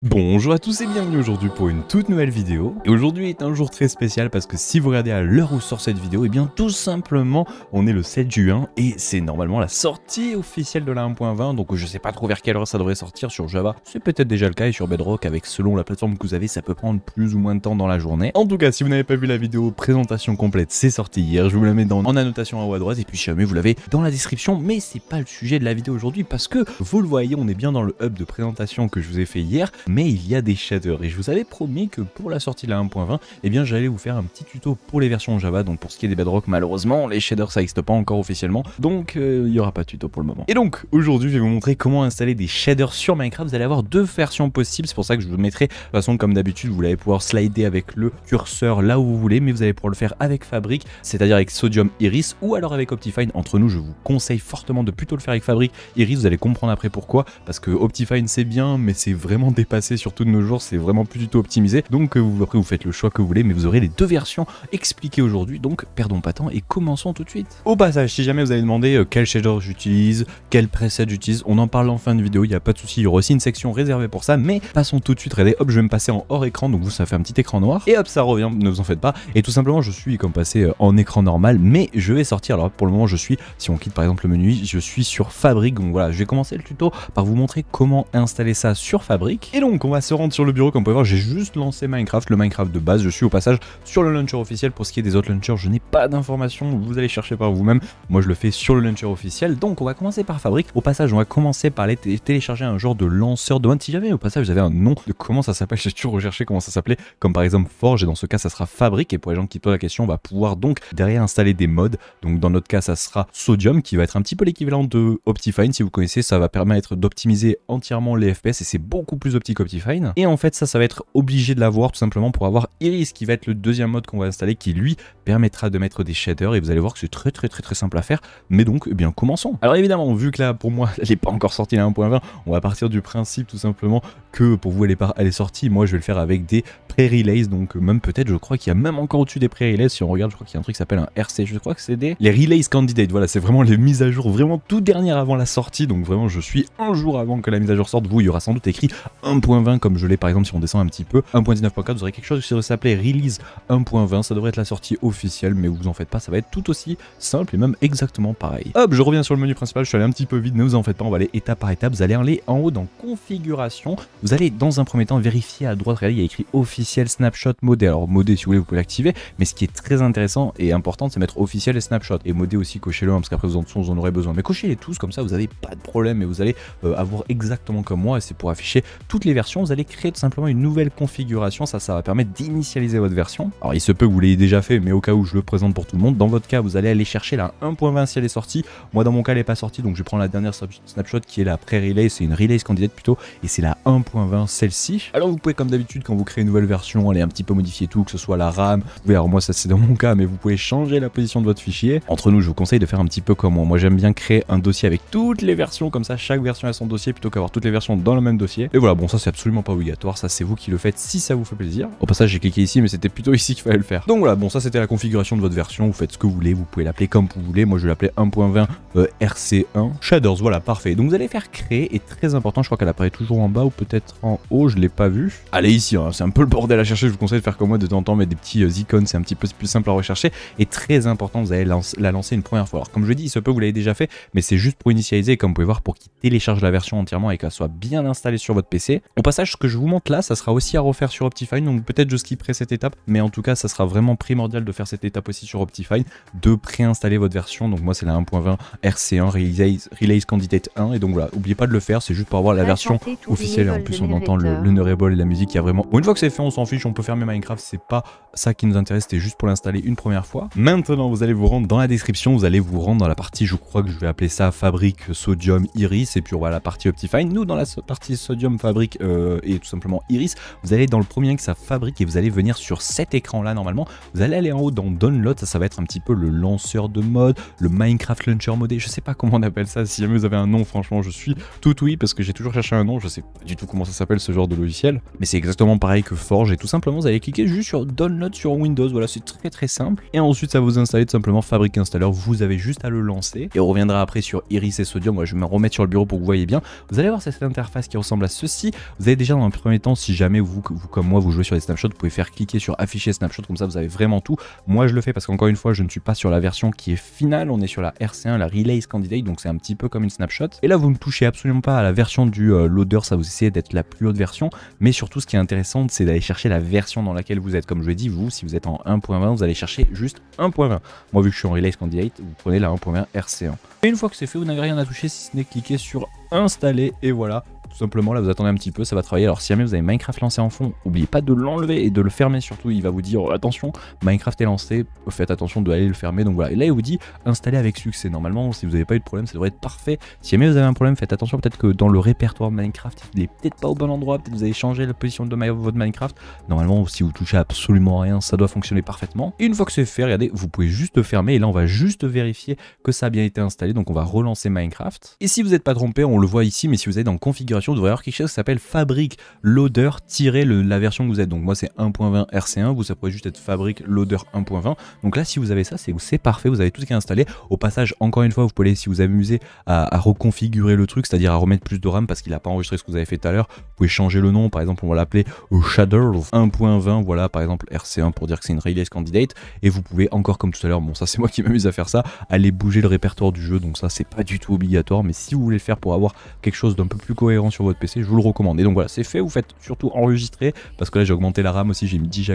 Bonjour à tous et bienvenue aujourd'hui pour une toute nouvelle vidéo. Et aujourd'hui est un jour très spécial parce que si vous regardez à l'heure où sort cette vidéo, et bien tout simplement on est le 7 juin et c'est normalement la sortie officielle de la 1.20. Donc je sais pas trop vers quelle heure ça devrait sortir sur Java. C'est peut-être déjà le cas et sur Bedrock avec selon la plateforme que vous avez ça peut prendre plus ou moins de temps dans la journée. En tout cas si vous n'avez pas vu la vidéo présentation complète c'est sorti hier. Je vous la mets en annotation en haut à droite et puis si jamais vous l'avez dans la description. Mais c'est pas le sujet de la vidéo aujourd'hui parce que vous le voyez on est bien dans le hub de présentation que je vous ai fait hier. Mais il y a des shaders et je vous avais promis que pour la sortie de la 1.20 eh bien j'allais vous faire un petit tuto pour les versions Java. Donc pour ce qui est des Bedrock malheureusement les shaders ça n'existe pas encore officiellement donc il n'y aura pas de tuto pour le moment. Et donc aujourd'hui je vais vous montrer comment installer des shaders sur Minecraft. Vous allez avoir deux versions possibles, c'est pour ça que je vous mettrai de toute façon comme d'habitude vous allez pouvoir slider avec le curseur là où vous voulez, mais vous allez pouvoir le faire avec Fabric, c'est-à-dire avec Sodium Iris ou alors avec Optifine. Entre nous je vous conseille fortement de plutôt le faire avec Fabric. Iris vous allez comprendre après pourquoi, parce que Optifine c'est bien mais c'est vraiment dépassé surtout de nos jours, c'est vraiment plus du tout optimisé. Donc après vous faites le choix que vous voulez, mais vous aurez les deux versions expliquées aujourd'hui. Donc perdons pas de temps et commençons tout de suite. Au passage, si jamais vous avez demandé quel shader j'utilise, quel preset j'utilise, on en parle en fin de vidéo, il n'y a pas de souci, il y aura aussi une section réservée pour ça. Mais passons tout de suite, regardez, hop, je vais me passer en hors écran, donc vous ça fait un petit écran noir et hop ça revient, ne vous en faites pas. Et tout simplement je suis comme passé en écran normal, mais je vais sortir. Alors pour le moment je suis, si on quitte par exemple le menu, je suis sur Fabric. Donc voilà, je vais commencer le tuto par vous montrer comment installer ça sur Fabric. Et donc on va se rendre sur le bureau. Comme vous pouvez voir, j'ai juste lancé Minecraft, le Minecraft de base. Je suis au passage sur le launcher officiel. Pour ce qui est des autres launchers, je n'ai pas d'informations, vous allez chercher par vous-même. Moi je le fais sur le launcher officiel. Donc on va commencer par Fabric. Au passage on va commencer par aller télécharger un genre de lanceur de mode. Si jamais au passage vous avez un nom de comment ça s'appelle, j'ai toujours recherché comment ça s'appelait, comme par exemple Forge, et dans ce cas ça sera Fabric. Et pour les gens qui posent la question, on va pouvoir donc derrière installer des mods. Donc dans notre cas ça sera Sodium qui va être un petit peu l'équivalent de Optifine. Si vous connaissez, ça va permettre d'optimiser entièrement les FPS et c'est beaucoup plus optique Optifine. Et en fait ça va être obligé de l'avoir tout simplement pour avoir Iris qui va être le deuxième mode qu'on va installer, qui lui permettra de mettre des shaders. Et vous allez voir que c'est très simple à faire. Mais donc eh bien commençons. Alors évidemment vu que là pour moi elle n'est pas encore sortie la 1.20, on va partir du principe tout simplement que pour vous elle est sortie. Moi je vais le faire avec des pré-relays, donc même peut-être je crois qu'il y a même encore au-dessus des pré-relays. Si on regarde je crois qu'il y a un truc qui s'appelle un RC, je crois que c'est les relays candidate. Voilà, c'est vraiment les mises à jour vraiment tout dernière avant la sortie. Donc vraiment je suis un jour avant que la mise à jour sorte. Vous il y aura sans doute écrit 1.20 comme je l'ai par exemple si on descend un petit peu 1.19.4, vous aurez quelque chose qui devrait s'appeler Release 1.20, ça devrait être la sortie officielle, mais vous en faites pas, ça va être tout aussi simple et même exactement pareil. Hop, je reviens sur le menu principal, je suis allé un petit peu vite, ne vous en faites pas, on va aller étape par étape. Vous allez aller en haut dans configuration, vous allez dans un premier temps vérifier à droite, regardez, il y a écrit officiel snapshot modé. Alors modé si vous voulez vous pouvez l'activer, mais ce qui est très intéressant et important c'est mettre officiel et snapshot, et modé aussi cochez-le parce qu'après vous en aurez besoin, mais cochez-les tous comme ça vous n'avez pas de problème et vous allez avoir exactement comme moi, et c'est pour afficher toutes les versions. Vous allez créer tout simplement une nouvelle configuration, ça va permettre d'initialiser votre version. Alors il se peut que vous l'ayez déjà fait, mais au cas où je le présente pour tout le monde, dans votre cas vous allez aller chercher la 1.20 si elle est sortie. Moi dans mon cas elle n'est pas sortie, donc je prends la dernière snapshot qui est la pré-relay, c'est une relay candidate plutôt, et c'est la 1.20 celle-ci. Alors vous pouvez comme d'habitude quand vous créez une nouvelle version aller un petit peu modifier tout, que ce soit la RAM, vous pouvez, alors moi ça c'est dans mon cas, mais vous pouvez changer la position de votre fichier. Entre nous je vous conseille de faire un petit peu comme moi, moi j'aime bien créer un dossier avec toutes les versions, comme ça chaque version a son dossier plutôt qu'avoir toutes les versions dans le même dossier. Et voilà, bon ça c'est absolument pas obligatoire, ça c'est vous qui le faites si ça vous fait plaisir. Au passage j'ai cliqué ici mais c'était plutôt ici qu'il fallait le faire. Donc voilà, bon ça c'était la configuration de votre version, vous faites ce que vous voulez, vous pouvez l'appeler comme vous voulez, moi je vais l'appeler 1.20 RC1 shaders, voilà parfait. Donc vous allez faire créer, et très important, je crois qu'elle apparaît toujours en bas ou peut-être en haut, je l'ai pas vu. Allez ici, hein, c'est un peu le bordel à chercher, je vous conseille de faire comme moi de temps en temps, mettre des petits icônes, c'est un petit peu plus simple à rechercher, et très important, vous allez la lancer une première fois. Alors comme je l'ai dit, il se peut que vous l'ayez déjà fait, mais c'est juste pour initialiser, et comme vous pouvez voir, pour qu'il télécharge la version entièrement et qu'elle soit bien installée sur votre PC. Au passage, ce que je vous montre là, ça sera aussi à refaire sur Optifine, donc peut-être je skipperai cette étape, mais en tout cas ça sera vraiment primordial de faire cette étape aussi sur Optifine, de préinstaller votre version. Donc moi c'est la 1.20 RC1 Relays Candidate 1, et donc voilà, n'oubliez pas de le faire, c'est juste pour avoir la version officielle. Et en plus on entend le Neurable et la musique, il y a vraiment... Bon, une fois que c'est fait on s'en fiche, on peut fermer Minecraft, c'est pas ça qui nous intéresse, c'était juste pour l'installer une première fois. Maintenant vous allez vous rendre dans la description, vous allez vous rendre dans la partie, je crois que je vais appeler ça Fabric Sodium Iris, et puis on va à la partie Optifine. Nous dans la partie Sodium Fabric et tout simplement Iris, vous allez dans le premier que ça fabrique et vous allez venir sur cet écran là normalement, vous allez aller en haut dans Download, ça va être un petit peu le lanceur de mode, le Minecraft Launcher modé, je sais pas comment on appelle ça, si jamais vous avez un nom franchement je suis tout oui parce que j'ai toujours cherché un nom, je sais pas du tout comment ça s'appelle ce genre de logiciel, mais c'est exactement pareil que Forge, et tout simplement vous allez cliquer juste sur Download sur Windows, voilà c'est très simple, et ensuite ça va vous installer tout simplement Fabric Installer, vous avez juste à le lancer, et on reviendra après sur Iris et Sodium. Moi je vais me remettre sur le bureau pour que vous voyez bien, vous allez voir cette interface qui ressemble à ceci, Vous avez déjà dans un premier temps, si jamais vous comme moi vous jouez sur des snapshots, vous pouvez faire cliquer sur afficher snapshot, comme ça vous avez vraiment tout. Moi je le fais parce qu'encore une fois je ne suis pas sur la version qui est finale, on est sur la RC1, la Release Candidate, donc c'est un petit peu comme une snapshot. Et là vous ne touchez absolument pas à la version du loader, ça vous essayez d'être la plus haute version, mais surtout ce qui est intéressant c'est d'aller chercher la version dans laquelle vous êtes. Comme je l'ai dit, vous si vous êtes en 1.20, vous allez chercher juste 1.20. Moi vu que je suis en Release Candidate, vous prenez la 1.20 RC1. Et une fois que c'est fait, vous n'avez rien à toucher si ce n'est cliquer sur installer et voilà. Tout simplement, là vous attendez un petit peu, ça va travailler. Alors si jamais vous avez Minecraft lancé en fond, n'oubliez pas de l'enlever et de le fermer surtout. Il va vous dire attention, Minecraft est lancé, faites attention de aller le fermer. Donc voilà, et là il vous dit installer avec succès. Normalement si vous n'avez pas eu de problème, ça devrait être parfait. Si jamais vous avez un problème, faites attention, peut-être que dans le répertoire Minecraft il est peut-être pas au bon endroit, peut-être que vous avez changé la position de votre Minecraft. Normalement si vous touchez absolument rien, ça doit fonctionner parfaitement. Et une fois que c'est fait, regardez, vous pouvez juste fermer et là on va juste vérifier que ça a bien été installé. Donc on va relancer Minecraft. Et si vous n'êtes pas trompé, on le voit ici, mais si vous êtes dans configuration, vous devrait avoir quelque chose qui s'appelle Fabric Loader la version que vous êtes. Donc moi c'est 1.20 RC1, vous ça pourrait juste être Fabric Loader 1.20. Donc là si vous avez ça, c'est parfait, vous avez tout ce qui est installé. Au passage, encore une fois, vous pouvez si vous amusez à reconfigurer le truc, c'est-à-dire à remettre plus de RAM parce qu'il n'a pas enregistré ce que vous avez fait tout à l'heure. Vous pouvez changer le nom, par exemple on va l'appeler Shader 1.20, voilà par exemple RC1 pour dire que c'est une Release Candidate. Et vous pouvez encore comme tout à l'heure, bon ça c'est moi qui m'amuse à faire ça, aller bouger le répertoire du jeu. Donc ça c'est pas du tout obligatoire, mais si vous voulez le faire pour avoir quelque chose d'un peu plus cohérent sur votre PC, je vous le recommande. Et donc voilà, c'est fait, vous faites surtout enregistrer, parce que là j'ai augmenté la RAM aussi, j'ai mis 10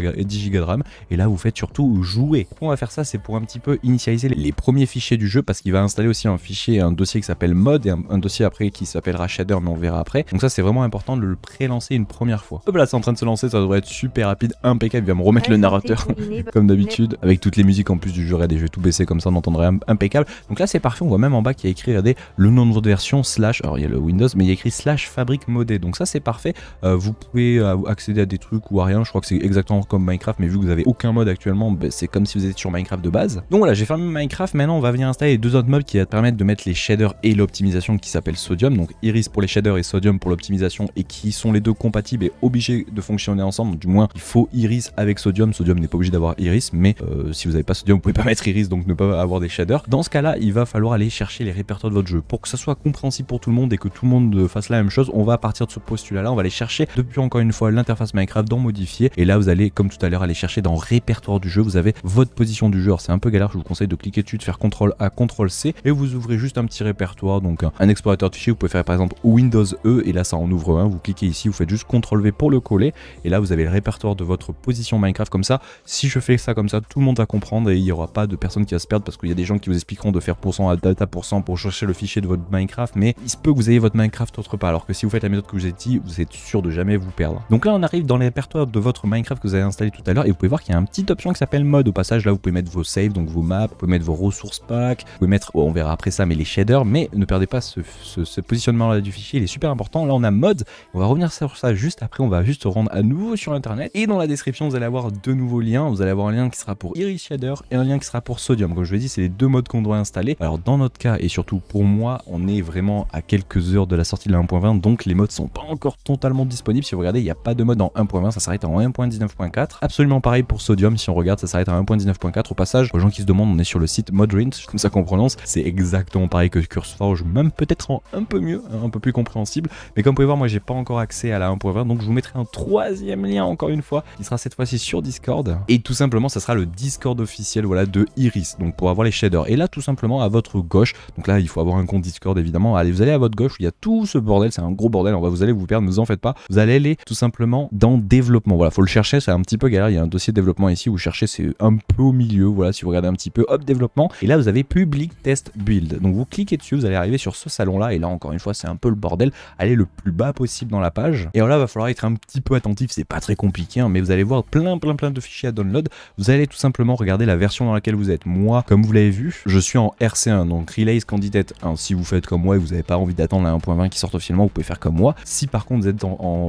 Go de RAM, et là vous faites surtout jouer. Pourquoi on va faire ça? C'est pour un petit peu initialiser les premiers fichiers du jeu, parce qu'il va installer aussi un fichier, un dossier qui s'appelle mod, et un dossier après qui s'appellera shader, mais on verra après. Donc ça c'est vraiment important de le pré-lancer une première fois. Hop là, c'est en train de se lancer, ça devrait être super rapide, impeccable. Il va me remettre le narrateur, comme d'habitude, avec toutes les musiques en plus du jeu. Regardez, je vais tout baisser comme ça, on entendrait impeccable. Donc là c'est parfait, on voit même en bas qu'il y a écrit, regardez, le nom de votre version, slash, alors il y a le Windows, mais il y a écrit slash fabric modé. Donc ça c'est parfait, vous pouvez accéder à des trucs ou à rien, je crois que c'est exactement comme Minecraft, mais vu que vous avez aucun mode actuellement, bah, c'est comme si vous étiez sur Minecraft de base. Donc voilà, j'ai fermé Minecraft, maintenant on va venir installer les deux autres modes qui vont permettre de mettre les shaders et l'optimisation qui s'appelle Sodium, donc Iris pour les shaders et Sodium pour l'optimisation, et qui sont les deux compatibles et obligés de fonctionner ensemble. Du moins il faut Iris avec Sodium, Sodium n'est pas obligé d'avoir Iris, mais si vous n'avez pas Sodium vous pouvez pas mettre Iris, donc ne pas avoir des shaders. Dans ce cas là il va falloir aller chercher les répertoires de votre jeu pour que ça soit compréhensible pour tout le monde et que tout le monde fasse la même chose. On va partir de ce postulat là, on va aller chercher depuis encore une fois l'interface Minecraft dans modifier, et là vous allez comme tout à l'heure aller chercher dans répertoire du jeu, vous avez votre position du jeu. Alors c'est un peu galère, je vous conseille de cliquer dessus, de faire CTRL A, CTRL C, et vous ouvrez juste un petit répertoire, donc un explorateur de fichiers. Vous pouvez faire par exemple Windows E, et là ça en ouvre un, vous cliquez ici, vous faites juste CTRL V pour le coller, et là vous avez le répertoire de votre position Minecraft. Comme ça, si je fais ça comme ça, tout le monde va comprendre et il n'y aura pas de personne qui va se perdre, parce qu'il y a des gens qui vous expliqueront de faire % à data % pour chercher le fichier de votre Minecraft, mais il se peut que vous ayez votre Minecraft autre part, alors que si vous faites la méthode que je vous ai dit, vous êtes sûr de jamais vous perdre. Donc là on arrive dans les répertoires de votre Minecraft que vous avez installé tout à l'heure, et vous pouvez voir qu'il y a une petite option qui s'appelle mode. Au passage là vous pouvez mettre vos saves, donc vos maps, vous pouvez mettre vos ressources packs, vous pouvez mettre, on verra après ça, mais les shaders, mais ne perdez pas ce positionnement là du fichier, il est super important. Là on a mode, on va revenir sur ça juste après, on va juste se rendre à nouveau sur internet, et dans la description vous allez avoir deux nouveaux liens. Vous allez avoir un lien qui sera pour Iris Shader et un lien qui sera pour Sodium. Comme je l'ai dit, c'est les deux modes qu'on doit installer. Alors dans notre cas, et surtout pour moi, on est vraiment à quelques heures de la sortie de la 1.20, donc les modes sont pas encore totalement disponibles. Si vous regardez, il n'y a pas de mode en 1.20, ça s'arrête en 1.19.4. Absolument pareil pour Sodium, si on regarde, ça s'arrête à 1.19.4. Au passage, aux gens qui se demandent, on est sur le site Modrinch, comme ça qu'on prononce, c'est exactement pareil que CurseForge, même peut-être en un peu mieux, un peu plus compréhensible. Mais comme vous pouvez voir, moi j'ai pas encore accès à la 1.20, donc je vous mettrai un troisième lien encore une fois, qui sera cette fois-ci sur Discord. Et tout simplement, ça sera le Discord officiel, voilà, de Iris, donc pour avoir les shaders. Et là, tout simplement, à votre gauche, donc là, il faut avoir un compte Discord évidemment. Allez, vous allez à votre gauche, où il y a tout ce bordel, c'est un gros bordel. Vous allez vous perdre, ne vous en faites pas. Vous allez aller tout simplement dans développement. Voilà, faut le chercher, c'est un petit peu galère. Il y a un dossier de développement ici, vous cherchez, c'est un peu au milieu. Voilà, si vous regardez un petit peu, hop, développement. Et là, vous avez Public Test Build. Donc vous cliquez dessus, vous allez arriver sur ce salon-là. Et là, encore une fois, c'est un peu le bordel. Allez le plus bas possible dans la page. Et alors là, il va falloir être un petit peu attentif. C'est pas très compliqué, hein, mais vous allez voir plein de fichiers à download. Vous allez tout simplement regarder la version dans laquelle vous êtes. Moi, comme vous l'avez vu, je suis en RC1, donc Release Candidate 1. Si vous faites comme moi et vous n'avez pas envie d'attendre la 1.20 qui sorte officiellement, vous pouvez faire comme moi. Si par contre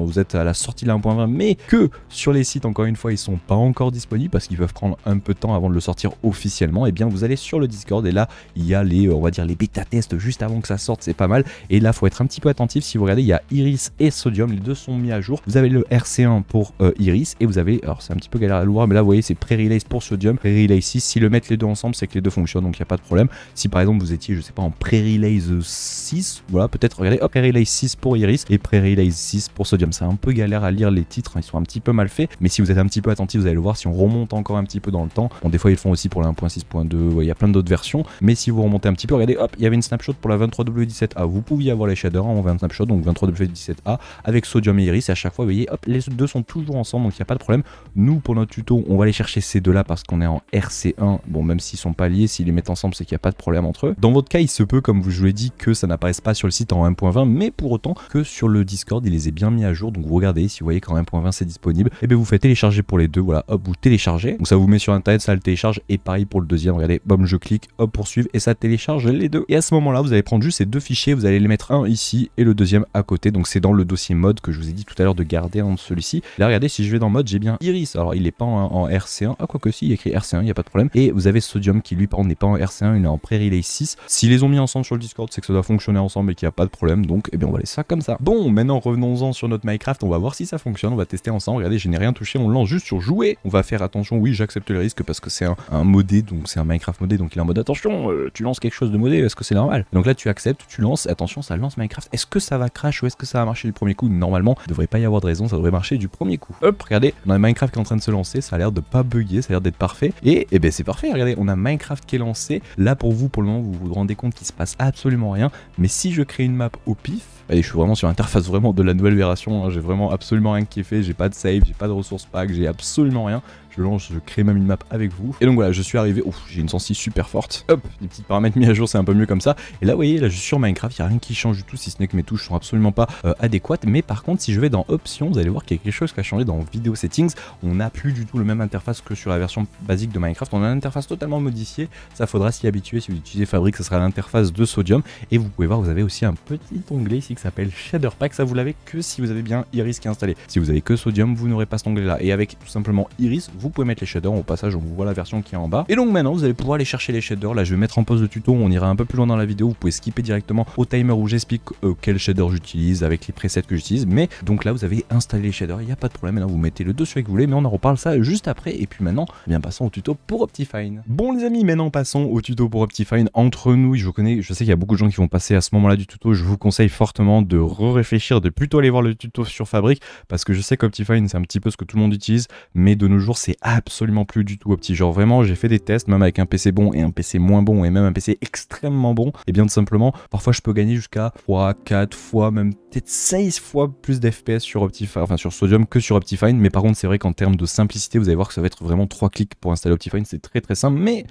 vous êtes à la sortie de la 1.20, mais que sur les sites, encore une fois, ils sont pas encore disponibles parce qu'ils peuvent prendre un peu de temps avant de le sortir officiellement, et bien vous allez sur le Discord, et là il y a les, on va dire, les bêta tests juste avant que ça sorte, c'est pas mal. Et là faut être un petit peu attentif. Si vous regardez, il y a Iris et Sodium, les deux sont mis à jour. Vous avez le RC1 pour Iris, et vous avez, alors c'est un petit peu galère à le voir, mais là vous voyez c'est pré-release pour Sodium, pré-release 6. Si le mettre les deux ensemble, c'est que les deux fonctionnent, donc il n'y a pas de problème. Si par exemple vous étiez, je sais pas, en pré-release 6, voilà, peut-être, regardez, hop, pré-release 6 6 pour Iris et Prairie 6 pour Sodium. C'est un peu galère à lire les titres, ils sont un petit peu mal faits, mais si vous êtes un petit peu attentif, vous allez le voir. Si on remonte encore un petit peu dans le temps, bon, des fois ils le font aussi pour la 1.6.2, ouais, il y a plein d'autres versions, mais si vous remontez un petit peu, regardez, hop, il y avait une snapshot pour la 23W17A, vous pouviez avoir les shaders en 20 snapshot, donc 23W17A avec Sodium et Iris, et à chaque fois, vous voyez, hop, les deux sont toujours ensemble, donc il n'y a pas de problème. Nous, pour notre tuto, on va aller chercher ces deux-là parce qu'on est en RC1, bon, même s'ils sont pas liés, s'ils les mettent ensemble, c'est qu'il n'y a pas de problème entre eux. Dans votre cas, il se peut, comme je vous l'ai dit, que ça n'apparaisse pas sur le site en 1.20, mais pour autant que sur le Discord, il les est bien mis à jour, donc vous regardez, si vous voyez qu'en 1.20 c'est disponible, et bien vous faites télécharger pour les deux, voilà, hop, vous téléchargez, donc ça vous met sur internet, ça le télécharge, et pareil pour le deuxième, regardez, bam, je clique, hop, poursuivre, et ça télécharge les deux. Et à ce moment-là, vous allez prendre juste ces deux fichiers, vous allez les mettre un ici, et le deuxième à côté, donc c'est dans le dossier mode que je vous ai dit tout à l'heure de garder en celui-ci. Là, regardez, si je vais dans mode, j'ai bien Iris, alors il est pas en RC1, ah, quoique si, il y a écrit RC1, il n'y a pas de problème, et vous avez Sodium qui lui, par contre, n'est pas en RC1, il est en Prairie 6. S'ils les ont mis ensemble sur le Discord, c'est que ça doit fonctionner ensemble et qu'il n'y a pas de problème, donc, eh bien, on va laisser ça comme ça. Bon, maintenant, revenons-en sur notre Minecraft, on va voir si ça fonctionne, on va tester ensemble. Regardez, je n'ai rien touché, on lance juste sur jouer. On va faire attention, oui, j'accepte le risque parce que c'est un modé, donc c'est un Minecraft modé, donc il est en mode attention, tu lances quelque chose de modé, est-ce que c'est normal? Donc là, tu acceptes, tu lances, attention, ça lance Minecraft. Est-ce que ça va crash ou est-ce que ça va marcher du premier coup? Normalement, il ne devrait pas y avoir de raison, ça devrait marcher du premier coup. Hop, regardez, on a Minecraft qui est en train de se lancer, ça a l'air de pas bugger, ça a l'air d'être parfait. Et ben c'est parfait, regardez, on a Minecraft qui est lancé. Là, pour vous, pour le moment, vous vous rendez compte qu'il se passe absolument rien. Mais si je crée une map au pif, allez, je suis vraiment sur l'interface vraiment de la nouvelle version, hein, j'ai vraiment absolument rien qui est fait, j'ai pas de save, j'ai pas de ressources pack, j'ai absolument rien. Je lance, je crée même une map avec vous. Et donc voilà, je suis arrivé. Ouf, j'ai une sensi super forte. Hop, les petits paramètres mis à jour, c'est un peu mieux comme ça. Et là, vous voyez, là, je suis sur Minecraft, il n'y a rien qui change du tout, si ce n'est que mes touches sont absolument pas adéquates. Mais par contre, si je vais dans Options, vous allez voir qu'il y a quelque chose qui a changé dans Video Settings. On n'a plus du tout le même interface que sur la version basique de Minecraft. On a une interface totalement modifiée. Ça faudra s'y habituer. Si vous utilisez Fabric, ça sera l'interface de Sodium. Et vous pouvez voir, vous avez aussi un petit onglet ici qui s'appelle Shader Pack. Ça, vous l'avez que si vous avez bien Iris qui est installé. Si vous avez que Sodium, vous n'aurez pas cet onglet là. Et avec tout simplement Iris, vous pouvez mettre les shaders. Au passage, on vous voit la version qui est en bas. Et donc maintenant, vous allez pouvoir aller chercher les shaders. Là, je vais mettre en pause le tuto. On ira un peu plus loin dans la vidéo. Vous pouvez skipper directement au timer où j'explique quel shader j'utilise avec les presets que j'utilise. Mais donc là, vous avez installé les shaders. Il n'y a pas de problème. Maintenant, vous mettez le dessus que vous voulez. Mais on en reparle ça juste après. Et puis maintenant, bien passons au tuto pour Optifine. Bon, les amis, maintenant passons au tuto pour Optifine. Entre nous, je sais qu'il y a beaucoup de gens qui vont passer à ce moment-là du tuto. Je vous conseille fortement de réfléchir, de plutôt aller voir le tuto sur Fabric. Parce que je sais qu'Optifine, c'est un petit peu ce que tout le monde utilise. Mais de nos jours, c'est absolument plus du tout Opti. Genre vraiment, j'ai fait des tests, même avec un PC bon et un PC moins bon et même un PC extrêmement bon. Et bien tout simplement, parfois je peux gagner jusqu'à 3, 4 fois, même peut-être 16 fois plus d'FPS sur Optifine, enfin sur Sodium que sur Optifine. Mais par contre, c'est vrai qu'en termes de simplicité, vous allez voir que ça va être vraiment 3 clics pour installer Optifine. C'est très très simple. Mais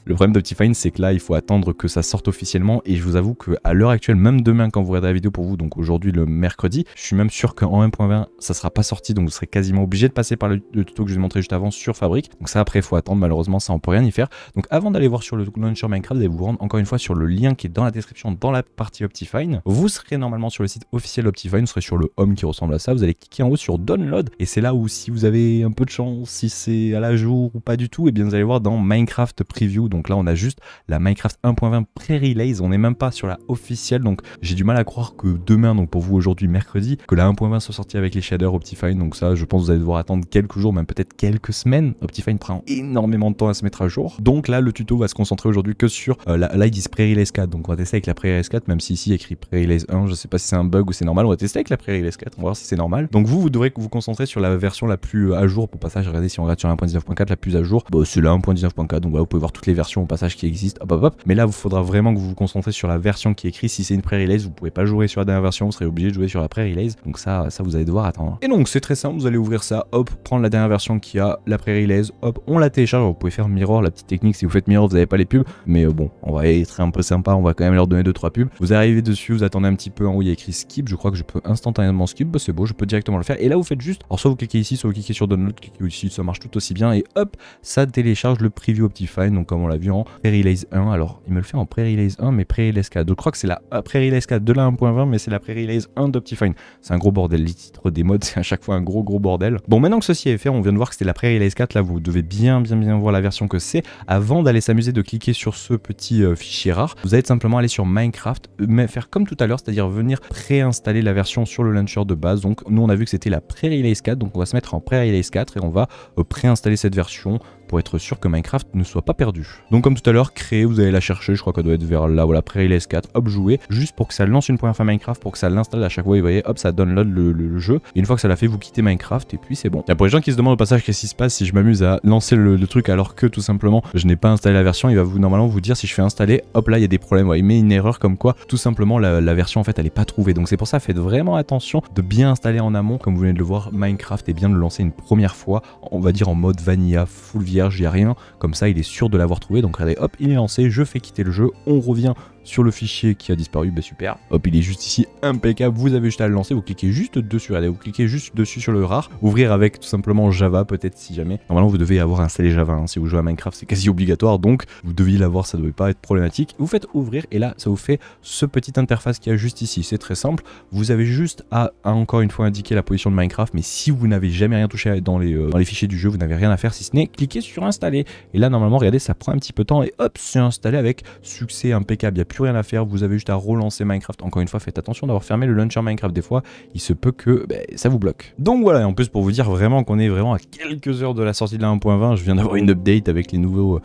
le problème d'Optifine, c'est que là, il faut attendre que ça sorte officiellement. Et je vous avoue qu'à l'heure actuelle, même demain, quand vous regardez la vidéo pour vous, donc aujourd'hui le mercredi, je suis même sûr qu'en 1.20, ça sera pas sorti. Donc vous serez quasiment obligé de passer par le tuto que je vous ai montré juste avant sur Fabric. Donc ça, après, il faut attendre. Malheureusement, ça on peut rien y faire. Donc avant d'aller voir sur le launcher Minecraft, vous allez vous rendre encore une fois sur le lien qui est dans la description, dans la partie Optifine. Vous serez normalement sur le site officiel Optifine, vous serez sur le home qui ressemble à ça. Vous allez cliquer en haut sur Download et c'est là où, si vous avez un peu de chance, si c'est à la jour ou pas du tout, et bien vous allez voir dans Minecraft Preview. Donc là, on a juste la Minecraft 1.20 pré-release. On n'est même pas sur la officielle. Donc j'ai du mal à croire que demain, donc pour vous aujourd'hui mercredi, que la 1.20 soit sortie avec les shaders Optifine. Donc ça, je pense que vous allez devoir attendre quelques jours, même peut-être quelques semaines. Optifine prend énormément de temps à se mettre à jour. Donc là, le tuto va se concentrer aujourd'hui que sur là ils disent Prairie 4. Donc on va tester avec la Prairie 4, même si ici il y a écrit Prairie 1. Je sais pas si c'est un bug ou c'est normal. On va tester avec la Prairie 4. On va voir si c'est normal. Donc vous devrez vous concentrer sur la version la plus à jour. Pour passage, regardez, si on regarde sur 1.19.4, la plus à jour, bah, c'est la 1.19.4. Donc voilà, vous pouvez voir toutes les versions au passage qui existent. Hop, hop, hop. Mais là, il faudra vraiment que vous vous concentrez sur la version qui est écrite. Si c'est une Prairie, vous pouvez pas jouer sur la dernière version. Vous serez obligé de jouer sur la Prairie. Donc ça vous allez devoir attendre. Et donc c'est très simple. Vous allez ouvrir ça, hop, prendre la dernière version qui a la Prairie, hop, on la télécharge. Vous pouvez faire mirror, la petite technique. Si vous faites mirror, vous n'avez pas les pubs, mais bon, on va être un peu sympa, on va quand même leur donner 2-3 pubs. Vous arrivez dessus, vous attendez un petit peu en haut, il y a écrit skip. Je crois que je peux instantanément skip, bah, c'est beau, je peux directement le faire. Et là, vous faites juste, alors soit vous cliquez ici, soit vous cliquez sur download, cliquez ici, ça marche tout aussi bien. Et hop, ça télécharge le preview Optifine, donc comme on l'a vu en Prairie 1. Alors, il me le fait en Prairie 1, mais Prairie 4. Donc, je crois que c'est la Prairie 4 de la 1.20, mais c'est la Prairie 1 d'Optifine. C'est un gros bordel, les titres des modes, c'est à chaque fois un gros bordel. Bon, maintenant que ceci est fait, on vient de voir que c'était la Prairie 4. Là, vous devez bien voir la version que c'est. Avant d'aller s'amuser de cliquer sur ce petit fichier rare, vous allez simplement aller sur Minecraft, mais faire comme tout à l'heure, c'est-à-dire venir préinstaller la version sur le launcher de base. Donc nous on a vu que c'était la Prairie 4, donc on va se mettre en Prairie 4 et on va préinstaller cette version. pour être sûr que Minecraft ne soit pas perdu. Donc comme tout à l'heure, créer, vous allez la chercher, je crois qu'elle doit être vers là, voilà, Playlist 4, hop, jouer, juste pour que ça lance une première fois Minecraft, pour que ça l'installe à chaque fois, vous voyez, hop, ça download le jeu. Et une fois que ça l'a fait, vous quittez Minecraft et puis c'est bon. Et pour les gens qui se demandent au passage qu'est-ce qui se passe si je m'amuse à lancer le truc alors que tout simplement je n'ai pas installé la version, il va normalement vous dire si je fais installer, hop là il y a des problèmes, ouais, il met une erreur comme quoi tout simplement la version en fait elle est pas trouvée. Donc c'est pour ça, faites vraiment attention de bien installer en amont, comme vous venez de le voir, Minecraft, et bien de le lancer une première fois, on va dire en mode vanilla, full vierge, il n'y a rien, comme ça il est sûr de l'avoir trouvé. Donc regardez, hop, il est lancé, je fais quitter le jeu, on revient sur le fichier qui a disparu, bah super, hop, il est juste ici, impeccable, vous avez juste à le lancer, vous cliquez juste dessus, regardez, vous cliquez juste dessus sur le rare, ouvrir avec tout simplement Java, peut-être si jamais, normalement vous devez avoir installé Java, hein. Si vous jouez à Minecraft c'est quasi obligatoire, donc vous deviez l'avoir, ça ne devait pas être problématique, vous faites ouvrir et là ça vous fait ce petite interface qui a juste ici, c'est très simple, vous avez juste à encore une fois indiquer la position de Minecraft, mais si vous n'avez jamais rien touché dans les fichiers du jeu, vous n'avez rien à faire si ce n'est cliquer sur installer, et là normalement regardez ça prend un petit peu de temps et hop c'est installé avec succès impeccable, il n'y a plus rien à faire, vous avez juste à relancer Minecraft. Encore une fois, faites attention d'avoir fermé le launcher Minecraft, des fois il se peut que ça vous bloque. Donc voilà, et en plus pour vous dire vraiment qu'on est vraiment à quelques heures de la sortie de la 1.20, je viens d'avoir une update avec les nouveaux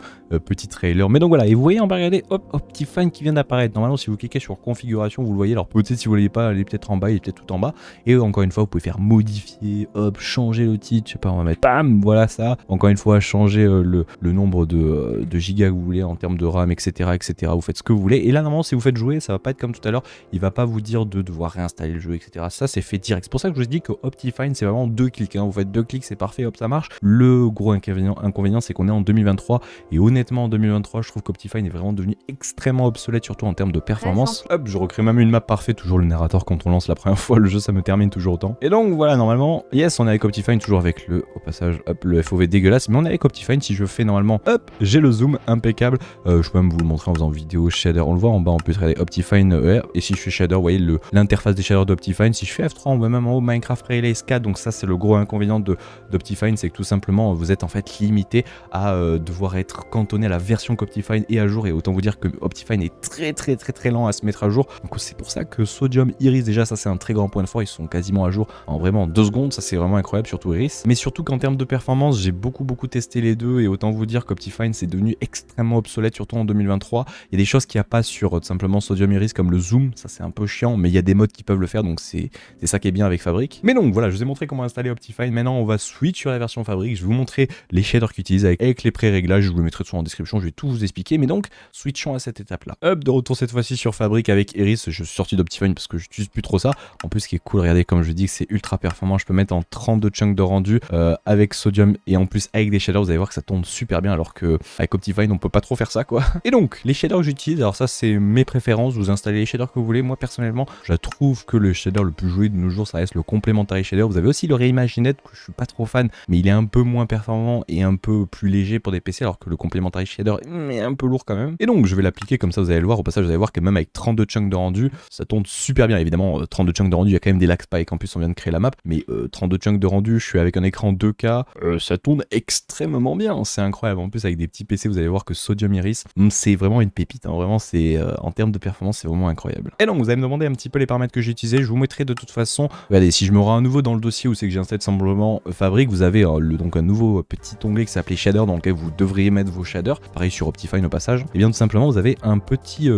petits trailers. Mais donc voilà, et vous voyez en bas, regardez, hop, Optifine qui vient d'apparaître. Normalement si vous cliquez sur configuration, vous le voyez, alors peut-être si vous ne voyez pas, elle est peut-être en bas, il est peut-être tout en bas. Et encore une fois, vous pouvez faire modifier, hop, changer le titre, je sais pas, on va mettre bam, voilà ça. Encore une fois, changer le nombre de gigas que vous voulez en termes de RAM, etc., etc. Vous faites ce que vous voulez. Et là normalement si vous faites jouer, ça va pas être comme tout à l'heure, il va pas vous dire de devoir réinstaller le jeu, etc. Ça c'est fait direct. C'est pour ça que je vous dis que Optifine c'est vraiment 2 clics, hein. Vous faites 2 clics, c'est parfait, hop ça marche. Le gros inconvénient c'est qu'on est en 2023 et honnêtement en 2023 je trouve qu'Optifine est vraiment devenu extrêmement obsolète, surtout en termes de performance. Hop, je recrée même une map parfaite, toujours le narrateur quand on lance la première fois le jeu, ça me termine toujours autant. Et donc voilà, normalement, yes, on est avec Optifine, toujours avec le, au passage, hop, le FOV dégueulasse, mais on est avec Optifine. Si je fais normalement, hop, j'ai le zoom impeccable. Je peux même vous le montrer en faisant vidéo shader, on le voit en bas, on peut regarder Optifine, et si je fais shader, vous voyez l'interface des shaders d'Optifine. Si je fais F3, on voit même en haut Minecraft Playlist 4, donc ça c'est le gros inconvénient d'Optifine, c'est que tout simplement vous êtes en fait limité à devoir être cantonné à la version qu'Optifine est à jour, et autant vous dire que Optifine est très lent à se mettre à jour. Donc c'est pour ça que Sodium, Iris, déjà ça c'est un très grand point de force, ils sont quasiment à jour en vraiment 2 secondes, ça c'est vraiment incroyable, surtout Iris. Mais surtout qu'en termes de performance, j'ai beaucoup testé les deux, et autant vous dire qu'Optifine c'est devenu extrêmement obsolète, surtout en 2023. Il y a des choses qu'il n'y a pas sur tout simplement Sodium Iris, comme le zoom, ça c'est un peu chiant, mais il y a des modes qui peuvent le faire, donc c'est ça qui est bien avec Fabric. Mais donc voilà, je vous ai montré comment installer Optifine. Maintenant on va switch sur la version Fabric, je vais vous montrer les shaders qu'ils utilisent avec les pré-réglages, je vous les mettrai tout en description, je vais tout vous expliquer. Mais donc switchons à cette étape là. Hop, de retour cette fois-ci sur Fabric avec Iris. Je suis sorti d'Optifine parce que je n'utilise plus trop ça. En plus ce qui est cool, regardez comme je dis que c'est ultra performant, je peux mettre en 32 chunks de rendu avec Sodium, et en plus avec des shaders vous allez voir que ça tourne super bien, alors que avec Optifine on peut pas trop faire ça quoi. Et donc les shaders que j'utilise, alors ça c'est mes préférences, vous installez les shaders que vous voulez. Moi personnellement je trouve que le shader le plus joué de nos jours ça reste le Complementary Shader. Vous avez aussi le Reimagined que je suis pas trop fan, mais il est un peu moins performant et un peu plus léger pour des PC, alors que le Complementary Shader est un peu lourd quand même. Et donc je vais l'appliquer comme ça, vous allez le voir. Au passage vous allez voir que même avec 32 chunks de rendu ça tourne super bien. Évidemment 32 chunks de rendu, il y a quand même des lag spikes, en plus on vient de créer la map, mais 32 chunks de rendu, je suis avec un écran 2K, ça tourne extrêmement bien, c'est incroyable. En plus avec des petits PC vous allez voir que Sodium Iris c'est vraiment une pépite, hein. Vraiment c'est en termes de performance c'est vraiment incroyable. Et donc vous allez me demander un petit peu les paramètres que j'ai utilisés, je vous mettrai de toute façon. Regardez, si je me rends à nouveau dans le dossier où c'est que j'ai installé simplement Fabric, vous avez donc un nouveau petit onglet qui s'appelait Shader, dans lequel vous devriez mettre vos shaders, pareil sur Optifine au passage. Et bien tout simplement vous avez un petit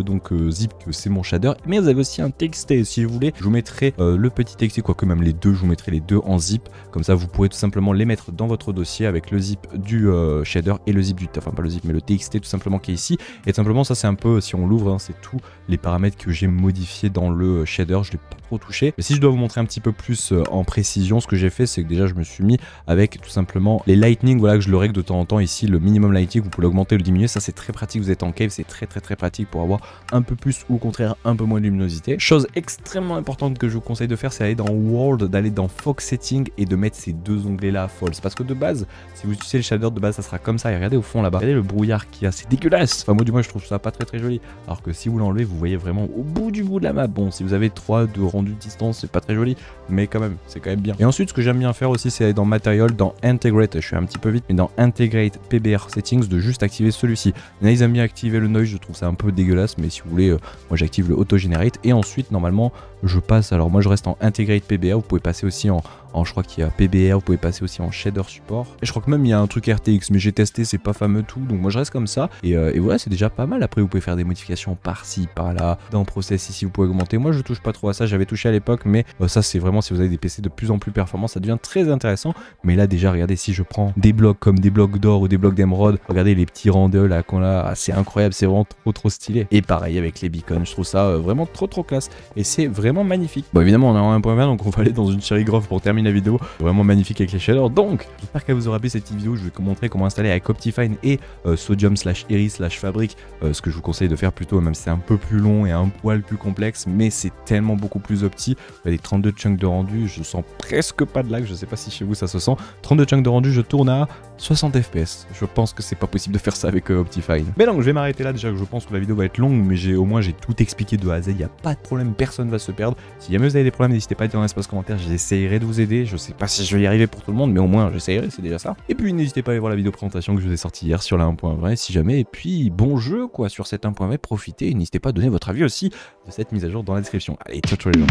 zip que c'est mon shader, mais vous avez aussi un TXT. Si vous voulez je vous mettrai le petit TXT, quoique même les deux, je vous mettrai les deux en zip, comme ça vous pourrez tout simplement les mettre dans votre dossier avec le zip du shader et le zip du, enfin pas le zip mais le TXT tout simplement qui est ici. Et tout simplement ça c'est un peu, si on l'ouvre, hein, c'est tous les paramètres que j'ai modifiés dans le shader, je l'ai pas trop touché. Mais si je dois vous montrer un petit peu plus en précision, ce que j'ai fait c'est que déjà je me suis mis avec tout simplement les lightning, voilà, que je le règle de temps en temps. Ici le minimum lightning, vous pouvez l'augmenter ou le diminuer, ça c'est très pratique, vous êtes en cave, c'est très pratique pour avoir un peu plus ou au contraire un peu moins de luminosité. Chose extrêmement importante que je vous conseille de faire, c'est d'aller dans World, d'aller dans Fog Setting et de mettre ces deux onglets là à false, parce que de base si vous utilisez le shader de base ça sera comme ça. Et regardez au fond là-bas, regardez le brouillard qu'il y a, c'est dégueulasse, enfin moi du moins je trouve ça pas très joli, alors que si vous l'enlevez vous voyez vraiment au bout de la map. Bon, si vous avez 3 de rendu de distance c'est pas très joli, mais quand même c'est quand même bien. Et ensuite ce que j'aime bien faire aussi c'est aller dans Material, dans Integrate, je suis un petit peu vite, mais dans Integrate PBR Settings, de juste activer celui-ci. Là ils aiment bien activer le noise, je trouve ça un peu dégueulasse, mais si vous voulez moi j'active le Auto Generate. Et ensuite normalement je passe, alors moi je reste en Integrate PBR, vous pouvez passer aussi en je crois qu'il y a PBR, vous pouvez passer aussi en shader support. Et je crois que même il y a un truc RTX, mais j'ai testé, c'est pas fameux tout, donc moi je reste comme ça. Et voilà, c'est déjà pas mal. Après, vous pouvez faire des modifications par-ci, par-là. Dans Process ici, vous pouvez augmenter. Moi, je touche pas trop à ça, j'avais touché à l'époque, mais ça, c'est vraiment si vous avez des PC de plus en plus performants, ça devient très intéressant. Mais là, déjà, regardez, si je prends des blocs comme des blocs d'or ou des blocs d'émeraude, regardez les petits rendez là qu'on a, ah, c'est incroyable, c'est vraiment trop stylé. Et pareil avec les beacons, je trouve ça vraiment trop classe. Et c'est vraiment magnifique. Bon, évidemment, on est en 1.20, donc on va aller dans une Cherry Grove pour terminer la vidéo. Vraiment magnifique avec les shaders. Donc, j'espère qu'elle vous aura plu cette petite vidéo. Je vais vous montrer comment installer avec Optifine et Sodium/Iris/Fabric, ce que je vous conseille de faire plutôt, même si c'est un peu plus long et un poil plus complexe, mais c'est tellement beaucoup plus opti. Vous avez 32 chunks de rendu, je sens presque pas de lag, je sais pas si chez vous ça se sent. 32 chunks de rendu, je tourne à 60 fps. Je pense que c'est pas possible de faire ça avec Optifine. Mais donc je vais m'arrêter là, déjà que je pense que la vidéo va être longue, mais au moins j'ai tout expliqué de A à Z, il n'y a pas de problème, personne va se perdre. Si jamais vous avez des problèmes, n'hésitez pas à dire dans l'espace commentaire, j'essaierai de vous aider. Je sais pas si je vais y arriver pour tout le monde, mais au moins j'essaierai, c'est déjà ça. Et puis n'hésitez pas à aller voir la vidéo présentation que je vous ai sortie hier sur la 1.20 si jamais. Et puis bon jeu quoi sur cette 1.20, profitez et n'hésitez pas à donner votre avis aussi de cette mise à jour dans la description. Allez, ciao les gens.